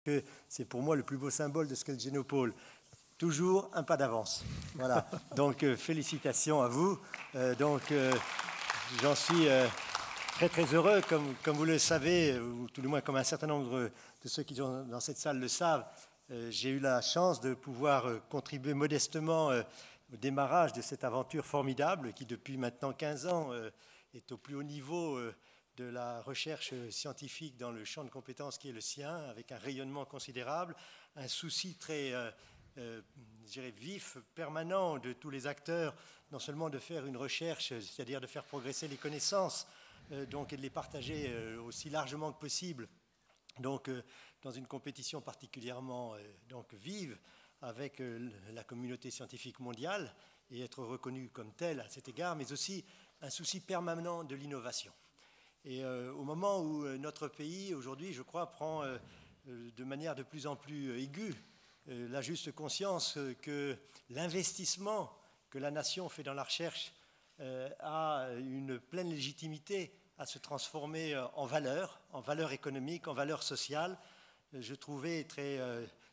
que c'est pour moi le plus beau symbole de ce qu'est le Génopôle. Toujours un pas d'avance. Voilà. Donc, félicitations à vous. J'en suis très, très heureux. Comme vous le savez, ou tout du moins comme un certain nombre de ceux qui sont dans cette salle le savent, j'ai eu la chance de pouvoir contribuer modestement au démarrage de cette aventure formidable qui, depuis maintenant 15 ans, est au plus haut niveau de la recherche scientifique dans le champ de compétences qui est le sien, avec un rayonnement considérable, un souci très je dirais vif, permanent de tous les acteurs, non seulement de faire une recherche, c'est-à-dire de faire progresser les connaissances, et de les partager aussi largement que possible, dans une compétition particulièrement vive avec la communauté scientifique mondiale, et être reconnu comme tel à cet égard, mais aussi un souci permanent de l'innovation. Et au moment où notre pays, aujourd'hui, je crois, prend de manière de plus en plus aiguë la juste conscience que l'investissement que la nation fait dans la recherche a une pleine légitimité à se transformer en valeur économique, en valeur sociale, je trouvais très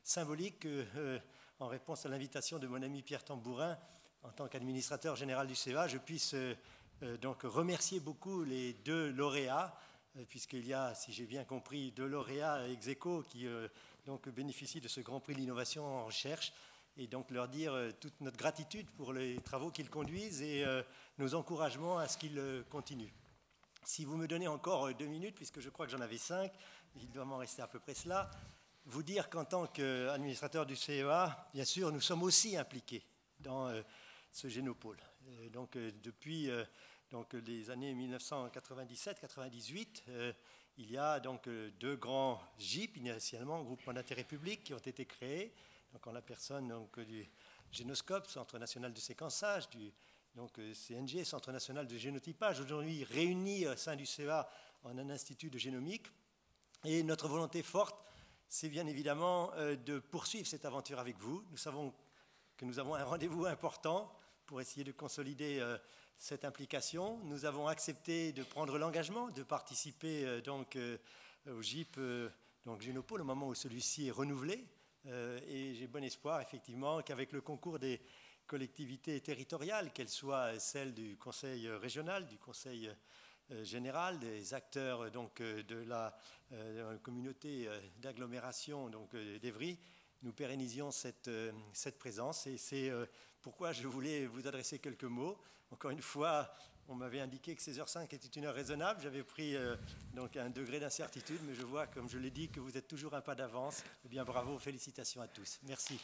symbolique que, en réponse à l'invitation de mon ami Pierre Tambourin, en tant qu'administrateur général du CEA, je puisse remercier beaucoup les deux lauréats, puisqu'il y a, si j'ai bien compris, deux lauréats ex aequo qui bénéficient de ce Grand Prix de l'innovation en recherche, et donc leur dire toute notre gratitude pour les travaux qu'ils conduisent et nos encouragements à ce qu'ils continuent. Si vous me donnez encore 2 minutes, puisque je crois que j'en avais 5, il doit m'en rester à peu près cela, vous dire qu'en tant qu'administrateur du CEA, bien sûr, nous sommes aussi impliqués dans ce Génopôle. Depuis les années 1997-98, il y a 2 grands GIP, initialement, groupements d'intérêt public, qui ont été créés, en la personne du Génoscope, Centre national de séquençage, du CNG, Centre national de génotypage, aujourd'hui réunis au sein du CEA en un institut de génomique. Et notre volonté forte, c'est bien évidemment de poursuivre cette aventure avec vous. Nous savons que nous avons un rendez-vous important pour essayer de consolider cette implication. Nous avons accepté de prendre l'engagement de participer au GIP Génopôle au moment où celui-ci est renouvelé. Et j'ai bon espoir, effectivement, qu'avec le concours des collectivités territoriales, qu'elles soient celles du Conseil régional, du Conseil général, des acteurs de la communauté d'agglomération d'Évry, nous pérennisions cette présence. Et c'est pourquoi je voulais vous adresser quelques mots. Encore une fois, on m'avait indiqué que 16h05 était une heure raisonnable. J'avais pris un degré d'incertitude, mais je vois, comme je l'ai dit, que vous êtes toujours un pas d'avance. Eh bien, bravo, félicitations à tous. Merci.